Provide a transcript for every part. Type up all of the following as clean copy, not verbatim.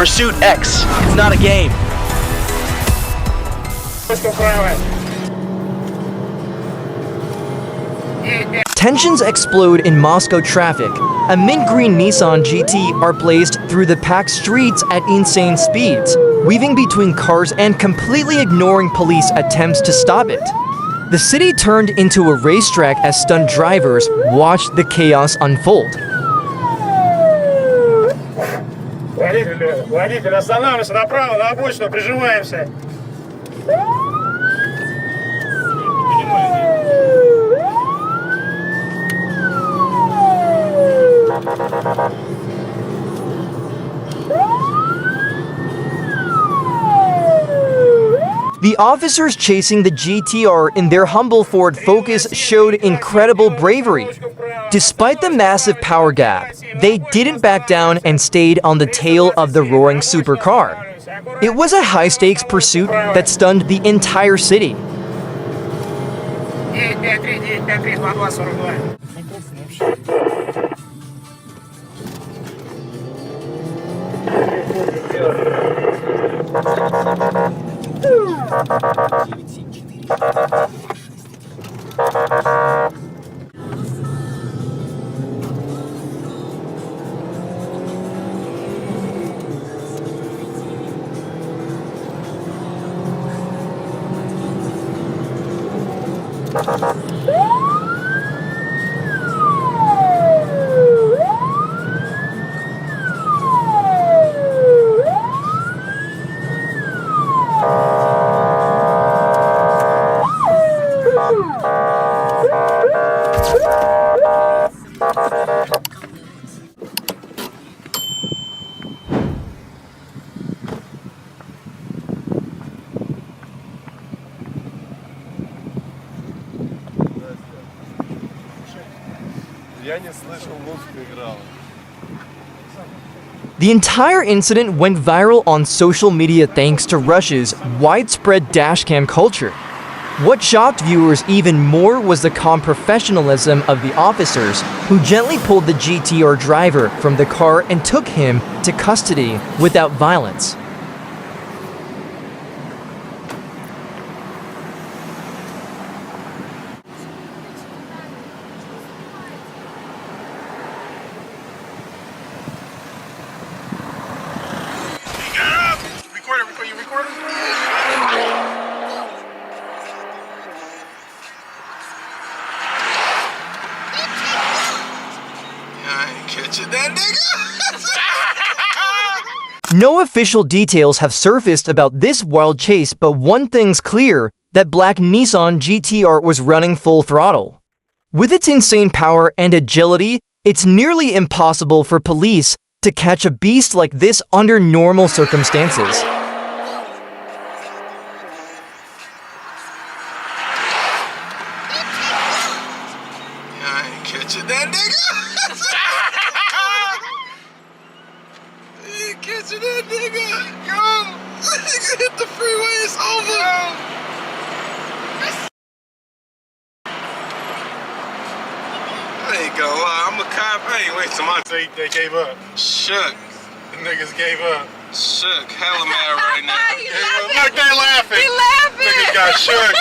Pursuit X. It's not a game. Tensions explode in Moscow traffic. A mint green Nissan GT are blazed through the packed streets at insane speeds, weaving between cars and completely ignoring police attempts to stop it. The city turned into a racetrack as stunt drivers watched the chaos unfold. Водитель, останавливайся направо, на обочину, прижимаемся. The officers chasing the GTR in their humble Ford Focus showed incredible bravery. Despite the massive power gap, they didn't back down and stayed on the tail of the roaring supercar. It was a high-stakes pursuit that stunned the entire city. The entire incident went viral on social media thanks to Russia's widespread dashcam culture. What shocked viewers even more was the calm professionalism of the officers, who gently pulled the GTR driver from the car and took him to custody without violence. No official details have surfaced about this wild chase, but one thing's clear: that black Nissan GTR was running full throttle. With its insane power and agility, it's nearly impossible for police to catch a beast like this under normal circumstances. Catching that nigga, yo! Nigga hit the freeway, it's over! I ain't gonna lie, I'm a cop. I ain't wasting my time. They gave up. Shook. The niggas gave up. Shook. Hella mad right now. Look, they laughing. He laughing. Niggas got shook.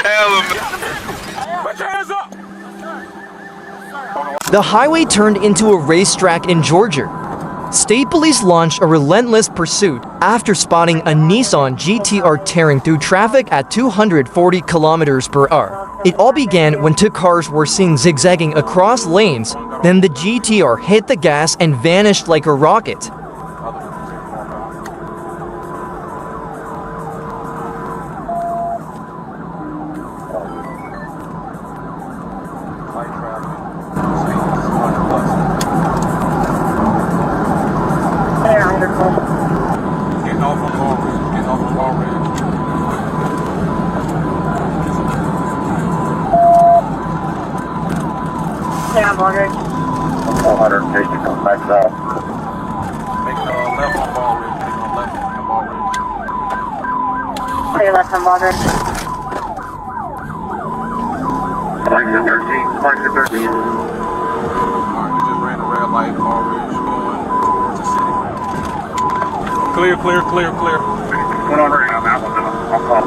Hella mad. Put your hands up! The highway turned into a racetrack in Georgia. State police launched a relentless pursuit after spotting a Nissan GTR tearing through traffic at 240 kilometers per hour. It all began when two cars were seen zigzagging across lanes. Then the GTR hit the gas and vanished like a rocket. Yeah, mortgage. 400 to come back south. Make a left on Ball Ridge. Make a left on Ball Ridge. Hey, left on mortgage. 13, 13. Alright, we just ran a red light, Ball Ridge, going towards the city. Clear, clear, clear, clear. Went on ring on that one. I'll call.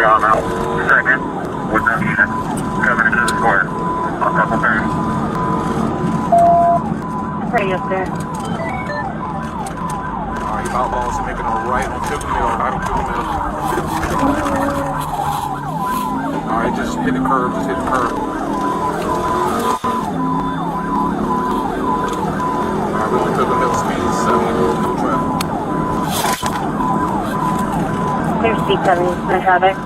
On out. Second, with that shit coming into the square. A couple times. Pretty up there. Alright, outlaws are making a right on Fifth Mill, right on Fifth Mill. Alright, just hit the curb, just hit the curb. Alright, we're on Fifth Mill, speed 70, no traffic. Clear speed 70, no traffic.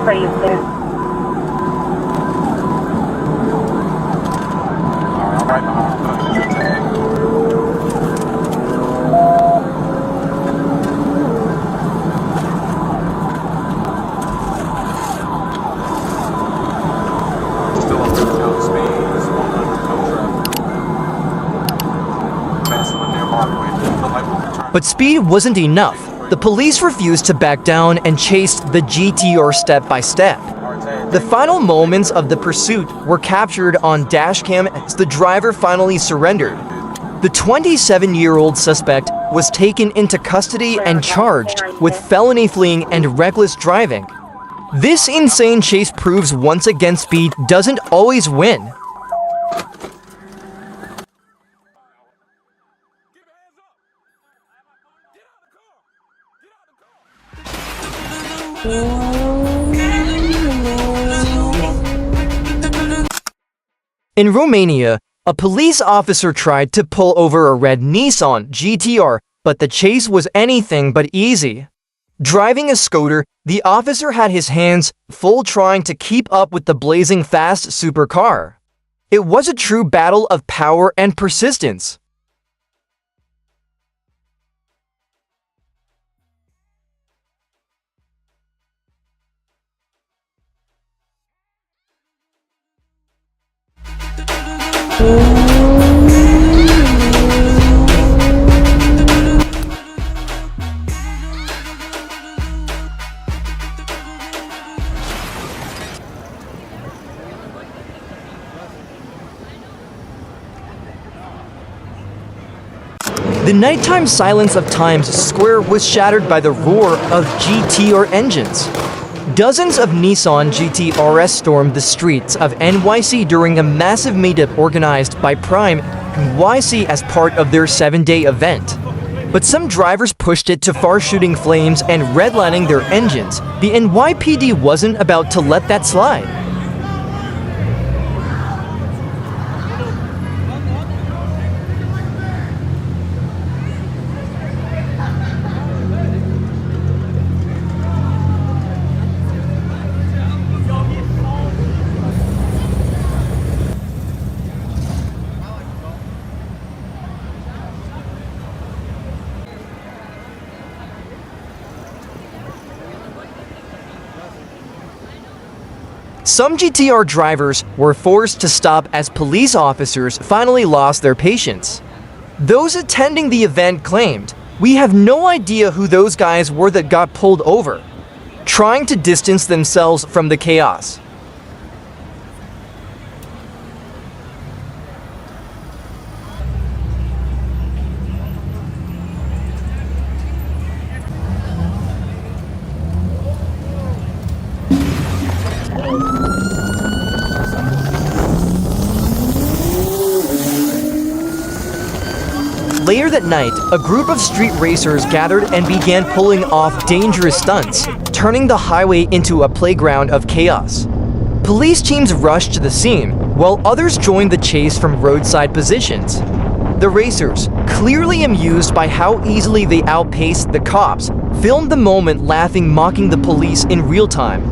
Pretty up there. Alright, right behind your tag. Still on Fifth Mill, speed 100, no traffic. Passing the near Broadway. But speed wasn't enough. The police refused to back down and chased the GTR step by step. The final moments of the pursuit were captured on dashcam as the driver finally surrendered. The 27-year-old suspect was taken into custody and charged with felony fleeing and reckless driving. This insane chase proves once again speed doesn't always win. In Romania, a police officer tried to pull over a red Nissan GTR, but the chase was anything but easy. Driving a scooter, the officer had his hands full trying to keep up with the blazing fast supercar. It was a true battle of power and persistence. The nighttime silence of Times Square was shattered by the roar of GTR engines. Dozens of Nissan GT-RS stormed the streets of NYC during a massive meetup organized by Prime NYC as part of their 7-day event. But some drivers pushed it to far shooting flames and redlining their engines. The NYPD wasn't about to let that slide. Some GTR drivers were forced to stop as police officers finally lost their patience. Those attending the event claimed, "We have no idea who those guys were that got pulled over," trying to distance themselves from the chaos. Later that night, a group of street racers gathered and began pulling off dangerous stunts, turning the highway into a playground of chaos. Police teams rushed to the scene, while others joined the chase from roadside positions. The racers, clearly amused by how easily they outpaced the cops, filmed the moment laughing, mocking the police in real time.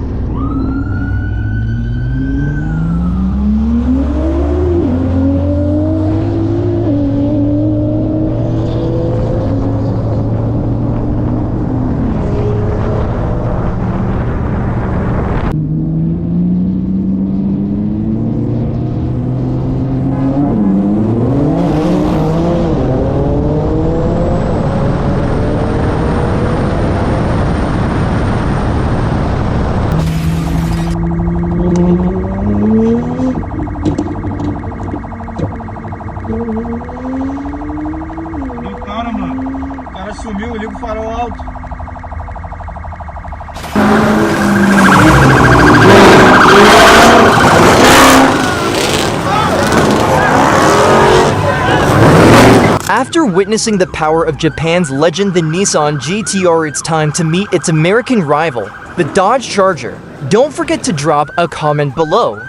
cara sumiu, liga o farol alto. After witnessing the power of Japan's legend, the Nissan GTR, it's time to meet its American rival, the Dodge Charger. Don't forget to drop a comment below.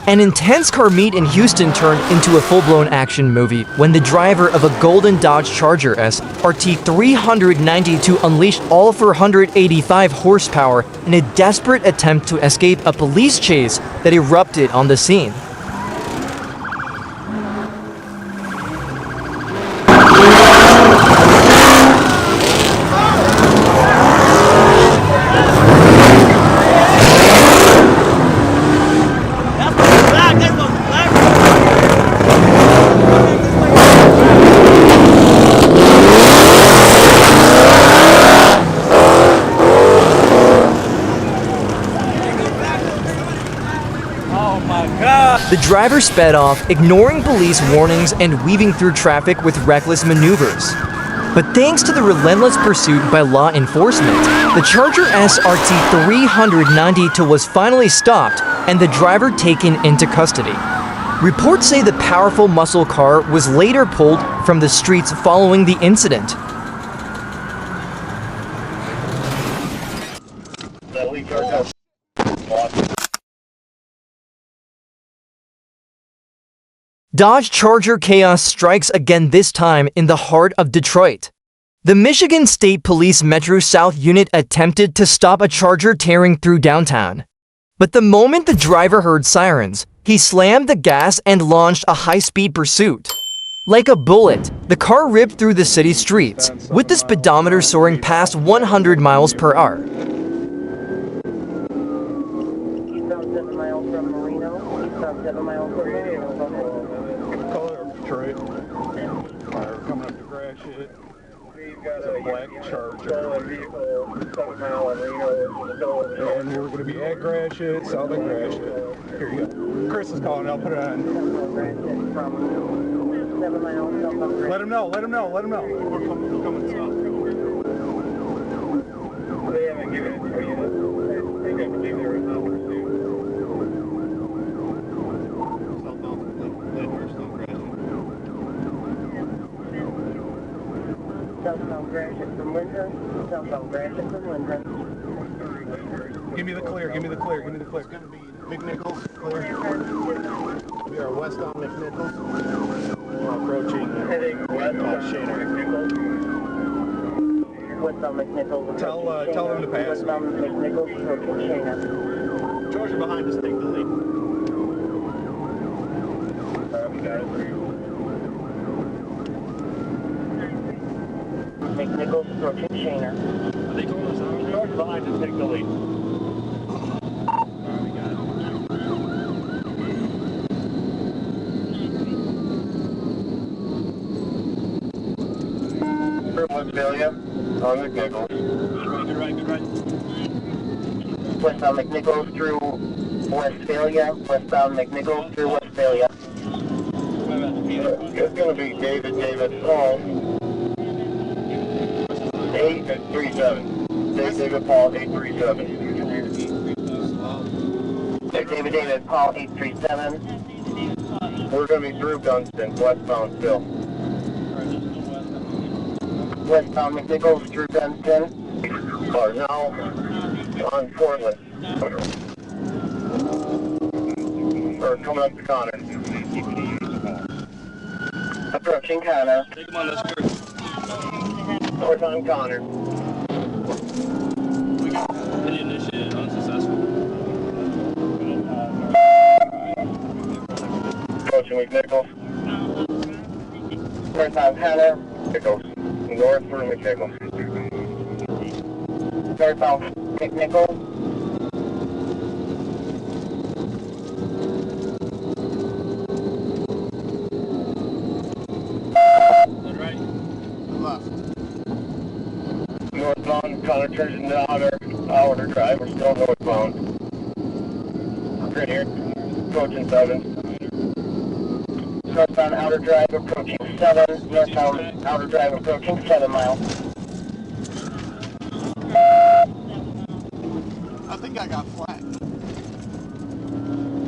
An intense car meet in Houston turned into a full-blown action movie when the driver of a golden Dodge Charger SRT 392 unleashed all 485 horsepower in a desperate attempt to escape a police chase that erupted on the scene. The driver sped off, ignoring police warnings and weaving through traffic with reckless maneuvers. But thanks to the relentless pursuit by law enforcement, the Charger SRT 392 was finally stopped and the driver taken into custody. Reports say the powerful muscle car was later pulled from the streets following the incident. Dodge Charger chaos strikes again, this time in the heart of Detroit. The Michigan State Police Metro South unit attempted to stop a Charger tearing through downtown. But the moment the driver heard sirens, he slammed the gas and launched a high-speed pursuit. Like a bullet, the car ripped through the city streets, with the speedometer soaring past 100 miles per hour. Detroit. We're coming up to crash it. It's a black Charger. And we were going to be at crash it, south of crash it. Here you go. Chris is calling, I'll put it on. Let him know, let him know, let him know. We're coming south. They haven't given it to you yet. I think I believe there is no pursuit. Southbound Gratiot from Lyndhurst. Southbound Gratiot from Lyndhurst. Give me the clear, give me the clear, give me the clear. It's going to be McNichols, clear. We are west on McNichols. We're approaching Shaner. West on McNichols. Tell them to pass. West on McNichols, approaching Shaner. Georgia behind us, take the lead. We got it. McNichols, approaching Shaner. They told us Georgia behind us, take the lead. Westphalia on McNichols. Good right. Westbound McNichols through Westphalia. Westbound McNichols through Westphalia. It's going to be David Paul. 837. David Paul 837. David Paul 837. We're going to be through Dunston, westbound still. Westbound McNichols through Dunston. Are now on Portland. Or coming up to Connor. Approaching Connor. Take him on this group. North on Connor. We got any initiated unsuccessful. Approaching McNichols. North on Connor. McNichols. North for McNichols. Northbound McNichols. Right. Left. Northbound, Connor turns into outer drive. We're still northbound. Right here. Approaching 7. Northbound outer drive approaching 7. Northbound outer drive approaching 7 miles. I got flat.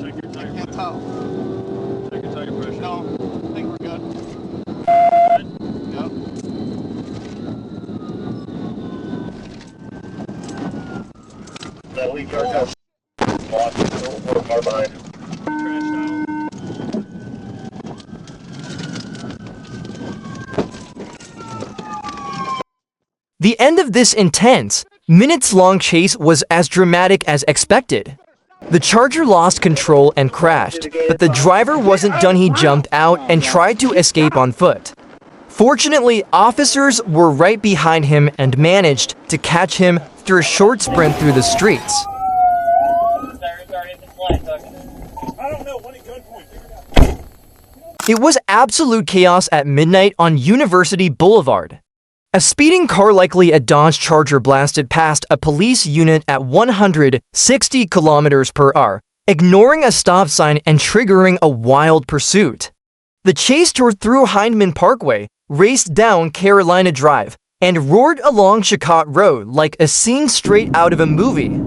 Check your I tire can't pressure. tell. Check your tire pressure. No, I think we're good. Yep. That leak car got lost. We're far behind. Crashed out. The end of this intense, minutes-long chase was as dramatic as expected. The Charger lost control and crashed, but the driver wasn't done. He jumped out and tried to escape on foot. Fortunately, officers were right behind him and managed to catch him after a short sprint through the streets. It was absolute chaos at midnight on University Boulevard. A speeding car, likely a Dodge Charger, blasted past a police unit at 160 kilometers per hour, ignoring a stop sign and triggering a wild pursuit. The chase tore through Hindman Parkway, raced down Carolina Drive, and roared along Chicot Road like a scene straight out of a movie.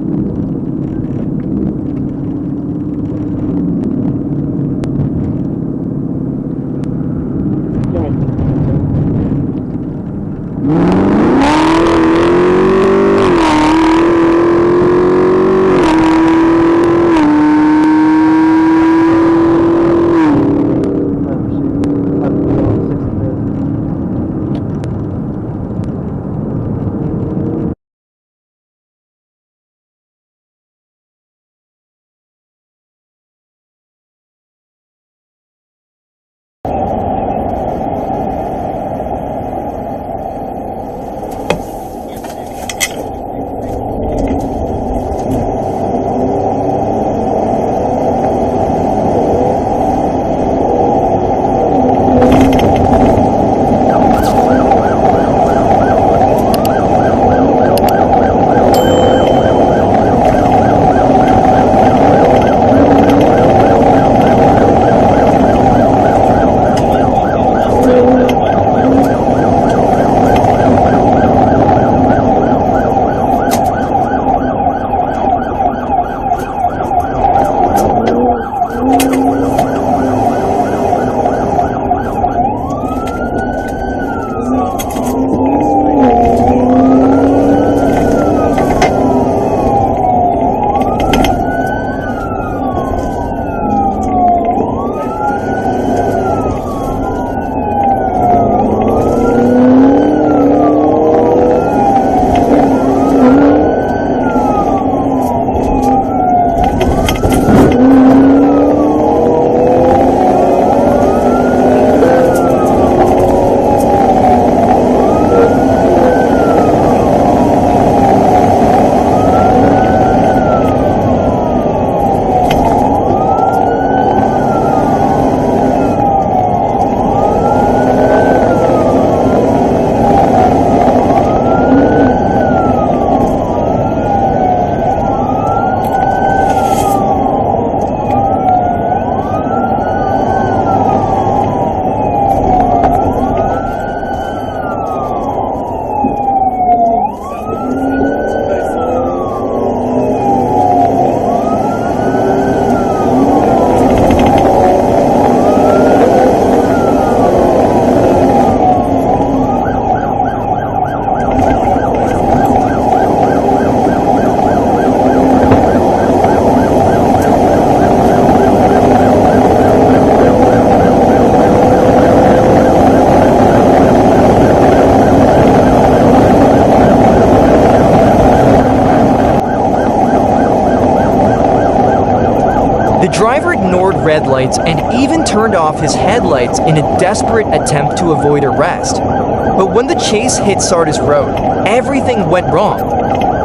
The driver ignored red lights and even turned off his headlights in a desperate attempt to avoid arrest. But when the chase hit Sardis Road, everything went wrong.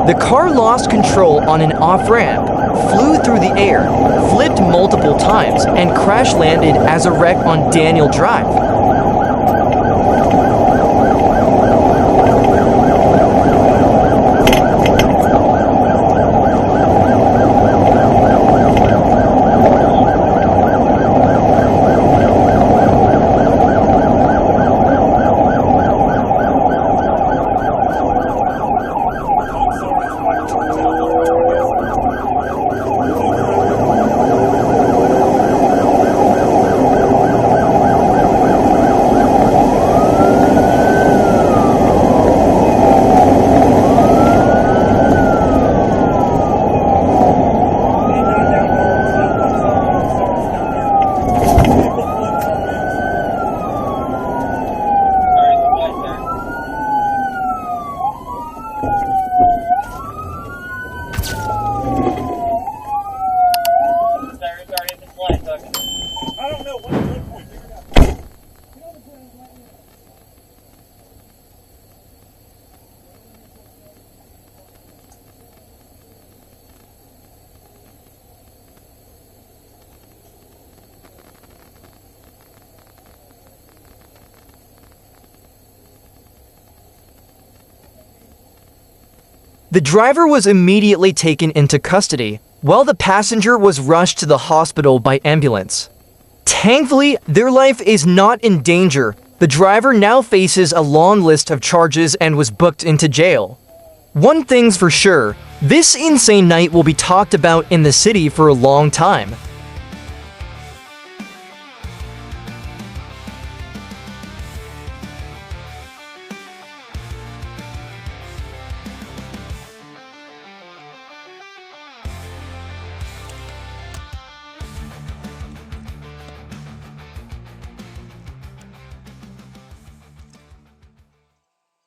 The car lost control on an off-ramp, flew through the air, flipped multiple times, and crash-landed as a wreck on Daniel Drive. The driver was immediately taken into custody, while the passenger was rushed to the hospital by ambulance. Thankfully, their life is not in danger. The driver now faces a long list of charges and was booked into jail. One thing's for sure, this insane night will be talked about in the city for a long time.